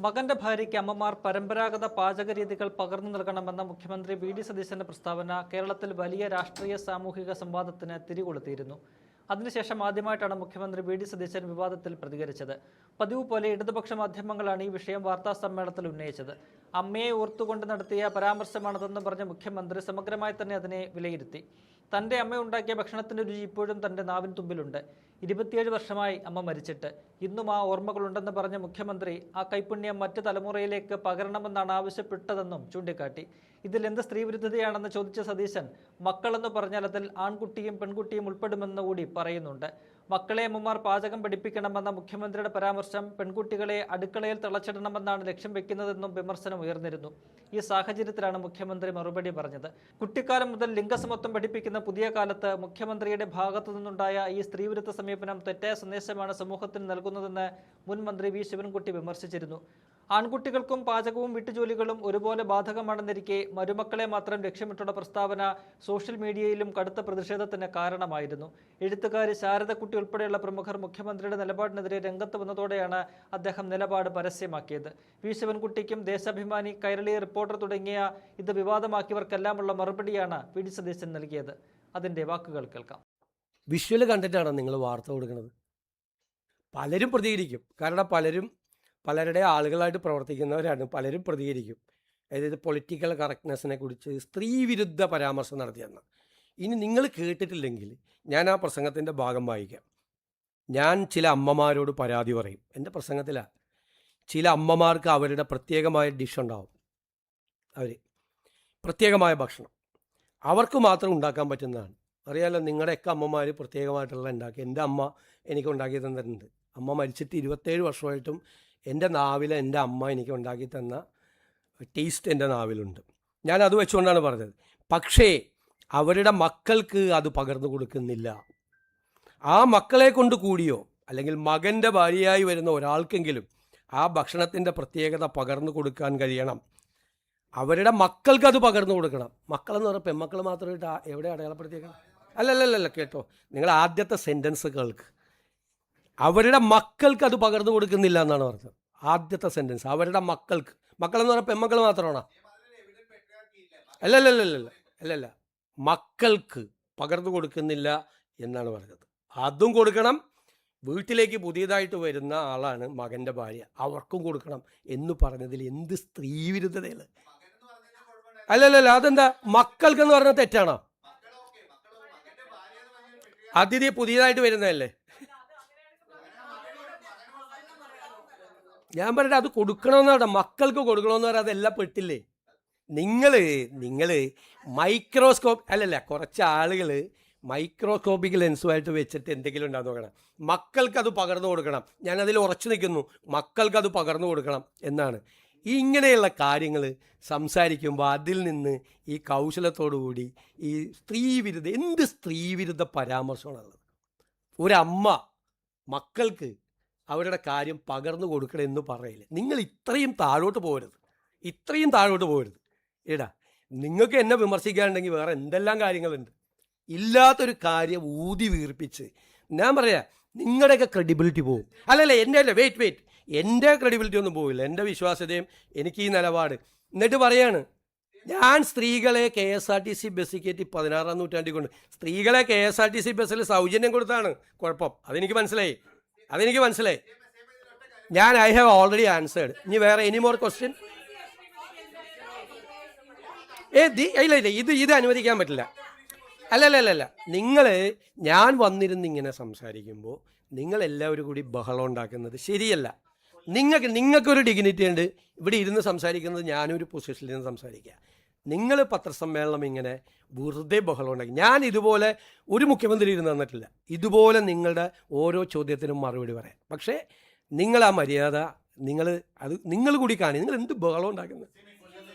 മകന്റെ ഭാര്യയ്ക്ക് അമ്മമാർ പരമ്പരാഗത പാചകരീതികൾ പകർന്നു നൽകണമെന്ന മുഖ്യമന്ത്രി വി.ഡി. സതീശന്റെ പ്രസ്താവന കേരളത്തിൽ വലിയ രാഷ്ട്രീയ സാമൂഹിക സംവാദത്തിന് തിരികൊളുത്തിയിരുന്നു. അതിനുശേഷം ആദ്യമായിട്ടാണ് മുഖ്യമന്ത്രി വി.ഡി. സതീശൻ വിവാദത്തിൽ പ്രതികരിച്ചത്. പതിവ് പോലെ ഇടതുപക്ഷ മാധ്യമങ്ങളാണ് ഈ വിഷയം വാർത്താ സമ്മേളനത്തിൽ ഉന്നയിച്ചത്. അമ്മയെ ഓർത്തുകൊണ്ട് നടത്തിയ പരാമർശമാണതെന്ന് പറഞ്ഞ മുഖ്യമന്ത്രി സമഗ്രമായി തന്നെ അതിനെ വിലയിരുത്തി. തൻ്റെ അമ്മ ഉണ്ടാക്കിയ ഭക്ഷണത്തിൻ്റെ രുചി ഇപ്പോഴും തൻ്റെ നാവിൻ തുമ്പിലുണ്ട്. 27 വർഷമായി അമ്മ മരിച്ചിട്ട്. ഇന്നും ആ ഓർമ്മകളുണ്ടെന്ന് പറഞ്ഞ മുഖ്യമന്ത്രി ആ കൈപ്പുണ്യം മറ്റ് തലമുറയിലേക്ക് പകരണമെന്നാണ് ആവശ്യപ്പെട്ടതെന്നും ചൂണ്ടിക്കാട്ടി. ഇതിൽ എന്ത് സ്ത്രീവിരുദ്ധതയാണെന്ന് ചോദിച്ച സതീശൻ, മക്കളെന്ന് പറഞ്ഞാൽ അതിൽ ആൺകുട്ടിയും പെൺകുട്ടിയും ഉൾപ്പെടുമെന്ന് കൂടി പറയുന്നുണ്ട്. മക്കളെ അമ്മമാർ പാചകം പഠിപ്പിക്കണമെന്ന മുഖ്യമന്ത്രിയുടെ പരാമർശം പെൺകുട്ടികളെ അടുക്കളയിൽ തിളച്ചിടണമെന്നാണ് ലക്ഷ്യം വെക്കുന്നതെന്നും വിമർശനം ഉയർന്നിരുന്നു. ഈ സാഹചര്യത്തിലാണ് മുഖ്യമന്ത്രി മറുപടി പറഞ്ഞത്. കുട്ടിക്കാലം മുതൽ ലിംഗസമത്വം പഠിപ്പിക്കുന്ന പുതിയ കാലത്ത് മുഖ്യമന്ത്രിയുടെ ഭാഗത്തു നിന്നുണ്ടായ ഈ സ്ത്രീവിരുദ്ധ സമീപനം തെറ്റായ സന്ദേശമാണ് സമൂഹത്തിന് നൽകുന്നതെന്ന് മുൻ മന്ത്രി വി. ശിവൻകുട്ടി വിമർശിച്ചിരുന്നു. ആൺകുട്ടികൾക്കും പാചകവും വീട്ടുജോലികളും ഒരുപോലെ ബാധകമാണെന്നിരിക്കെ മരുമക്കളെ മാത്രം ലക്ഷ്യമിട്ടുള്ള പ്രസ്താവന സോഷ്യൽ മീഡിയയിലും കടുത്ത പ്രതിഷേധത്തിന് കാരണമായിരുന്നു. എഴുത്തുകാരി ശാരദക്കുട്ടി ഉൾപ്പെടെയുള്ള പ്രമുഖർ മുഖ്യമന്ത്രിയുടെ നിലപാടിനെതിരെ രംഗത്ത് വന്നതോടെയാണ് അദ്ദേഹം നിലപാട് പരസ്യമാക്കിയത്. വി. ശിവൻകുട്ടിക്കും ദേശാഭിമാനി, കൈരളി റിപ്പോർട്ടർ തുടങ്ങിയ ഇത് വിവാദമാക്കിയവർക്കെല്ലാമുള്ള മറുപടിയാണ് വി.ഡി. സതീശൻ നൽകിയത്. അതിൻ്റെ വാക്കുകൾ കേൾക്കാം. വിഷ്വൽ കണ്ടിട്ടാണ് നിങ്ങൾ വാർത്ത കൊടുക്കുന്നത്. പലരും പ്രതികരിക്കും. കാരണം പലരുടെ ആളുകളായിട്ട് പ്രവർത്തിക്കുന്നവരാണ്. പലരും പ്രതികരിക്കും. അതായത് പൊളിറ്റിക്കൽ കറക്റ്റ്നെസ്സിനെ കുറിച്ച് സ്ത്രീവിരുദ്ധ പരാമർശം നടത്തിയെന്ന്. ഇനി നിങ്ങൾ കേട്ടിട്ടില്ലെങ്കിൽ ഞാൻ ആ പ്രസംഗത്തിൻ്റെ ഭാഗം വായിക്കാം. ഞാൻ ചില അമ്മമാരോട് പരാതി പറയും. എൻ്റെ പ്രസംഗത്തിലാണ്. ചില അമ്മമാർക്ക് അവരുടെ പ്രത്യേകമായ ഡിഷ് ഉണ്ടാവും. അവർ പ്രത്യേകമായ ഭക്ഷണം അവർക്ക് മാത്രം ഉണ്ടാക്കാൻ പറ്റുന്നതാണ്. അറിയാലോ, നിങ്ങളുടെയൊക്കെ അമ്മമാർ പ്രത്യേകമായിട്ടുള്ള ഉണ്ടാക്കി. എൻ്റെ അമ്മ എനിക്ക് ഉണ്ടാക്കി തന്നിട്ടുണ്ട്. അമ്മ മരിച്ചിട്ട് 27 വർഷമായിട്ടും എൻ്റെ നാവിൽ എൻ്റെ അമ്മ എനിക്ക് ഉണ്ടാക്കി തന്ന ടേസ്റ്റ് എൻ്റെ നാവിലുണ്ട്. ഞാൻ അത് വെച്ചുകൊണ്ടാണ് പറഞ്ഞത്. പക്ഷേ അവരുടെ മക്കൾക്ക് അത് പകർന്നു കൊടുക്കുന്നില്ല. ആ മക്കളെ കൊണ്ട് കൂടിയോ അല്ലെങ്കിൽ മകൻ്റെ ഭാര്യയായി വരുന്ന ഒരാൾക്കെങ്കിലും ആ ഭക്ഷണത്തിൻ്റെ പ്രത്യേകത പകർന്നു കൊടുക്കാൻ കഴിയണം. അവരുടെ മക്കൾക്ക് അത് പകർന്നു കൊടുക്കണം. മക്കളെന്ന് പറഞ്ഞാൽ പെൺമക്കൾ മാത്രമായിട്ട് എവിടെ അടയാളപ്പെടുത്തിയേക്കണം? അല്ലല്ലല്ല, കേട്ടോ, നിങ്ങൾ ആദ്യത്തെ സെൻറ്റൻസ് കേൾക്ക്. അവരുടെ മക്കൾക്ക് അത് പകർന്നു കൊടുക്കുന്നില്ല എന്നാണ് പറഞ്ഞത്. ആദ്യത്തെ സെൻറ്റൻസ് അവരുടെ മക്കൾക്ക്. മക്കളെന്ന് പറഞ്ഞാൽ പെൺമക്കൾ മാത്രമാണോ? അല്ലല്ല, മക്കൾക്ക് പകർന്നു കൊടുക്കുന്നില്ല എന്നാണ് പറഞ്ഞത്. അതും കൊടുക്കണം. വീട്ടിലേക്ക് പുതിയതായിട്ട് വരുന്ന ആളാണ് മകൻ്റെ ഭാര്യ, അവർക്കും കൊടുക്കണം എന്ന് പറഞ്ഞതിൽ എന്ത് സ്ത്രീവിരുദ്ധതയാണ്? അല്ലല്ല, അതെന്താ? മക്കൾക്കെന്ന് പറഞ്ഞാൽ തെറ്റാണോ? അതിഥി പുതിയതായിട്ട് വരുന്നതല്ലേ? ഞാൻ പറഞ്ഞിട്ട് അത് കൊടുക്കണമെന്ന് പറഞ്ഞാൽ മക്കൾക്ക് കൊടുക്കണമെന്ന് പറഞ്ഞാൽ അതെല്ലാം പെട്ടില്ലേ? നിങ്ങൾ മൈക്രോസ്കോപ്പ് അല്ലല്ല, കുറച്ച് ആളുകൾ മൈക്രോസ്കോപ്പിക് ലെൻസുമായിട്ട് വെച്ചിട്ട് എന്തെങ്കിലും ഉണ്ടാകുന്ന നോക്കണം. മക്കൾക്കത് പകർന്നു കൊടുക്കണം. ഞാനതിൽ ഉറച്ചു നിൽക്കുന്നു. മക്കൾക്കത് പകർന്നു കൊടുക്കണം എന്നാണ്. ഇങ്ങനെയുള്ള കാര്യങ്ങൾ സംസാരിക്കുമ്പോൾ അതിൽ നിന്ന് ഈ കൗശലത്തോടുകൂടി ഈ എന്ത് സ്ത്രീവിരുദ്ധ പരാമർശമാണുള്ളത്? ഒരമ്മ മക്കൾക്ക് അവരുടെ കാര്യം പകർന്നു കൊടുക്കണമെന്ന് പറയില്ല. നിങ്ങൾ ഇത്രയും താഴോട്ട് പോകരുത്. എടാ, നിങ്ങൾക്ക് എന്നെ വിമർശിക്കാനുണ്ടെങ്കിൽ വേറെ എന്തെല്ലാം കാര്യങ്ങളുണ്ട്. ഇല്ലാത്തൊരു കാര്യം ഊതി വീർപ്പിച്ച് ഞാൻ പറയാം, നിങ്ങളുടെയൊക്കെ ക്രെഡിബിലിറ്റി പോകും. അല്ലല്ല, വെയിറ്റ് എൻ്റെ ക്രെഡിബിലിറ്റി ഒന്നും പോവില്ല. എൻ്റെ വിശ്വാസ്യതയും എനിക്ക് ഈ നിലപാട്. എന്നിട്ട് പറയാണ്, ഞാൻ സ്ത്രീകളെ KSRTC ബസ്സിൽ കയറ്റി 16-ാം നൂറ്റാണ്ടിൽ കൊണ്ട് സ്ത്രീകളെ KSRTC ബസ്സിൽ സൗജന്യം കൊടുത്താണ് കുഴപ്പം. അതെനിക്ക് മനസ്സിലായി. ഞാൻ ഐ ഹാവ് ഓൾറെഡി ആൻസേർഡ്. ഇനി വേറെ എനി മോർ ക്വസ്റ്റ്യൻ? ഇത് അനുവദിക്കാൻ പറ്റില്ല. അല്ലല്ല, ഞാൻ വന്നിരുന്ന് ഇങ്ങനെ സംസാരിക്കുമ്പോൾ നിങ്ങളെല്ലാവരും കൂടി ബഹളം ഉണ്ടാക്കുന്നത് ശരിയല്ല. നിങ്ങൾക്കൊരു ഡിഗ്നിറ്റി ഉണ്ട്. ഇവിടെ ഇരുന്ന് സംസാരിക്കുന്നത് ഞാനൊരു പൊസിഷനിൽ നിന്ന് സംസാരിക്കുക. നിങ്ങൾ പത്രസമ്മേളനം ഇങ്ങനെ വെറുതെ ബഹളം ഉണ്ടാക്കി. ഞാൻ ഇതുപോലെ ഒരു മുഖ്യമന്ത്രി ഇരുന്ന് തന്നിട്ടില്ല. ഇതുപോലെ നിങ്ങളുടെ ഓരോ ചോദ്യത്തിനും മറുപടി പറയാം. പക്ഷേ നിങ്ങൾ ആ മര്യാദ നിങ്ങൾ കൂടി കാണി. നിങ്ങൾ എന്ത് ബഹളം ഉണ്ടാക്കുന്നത്?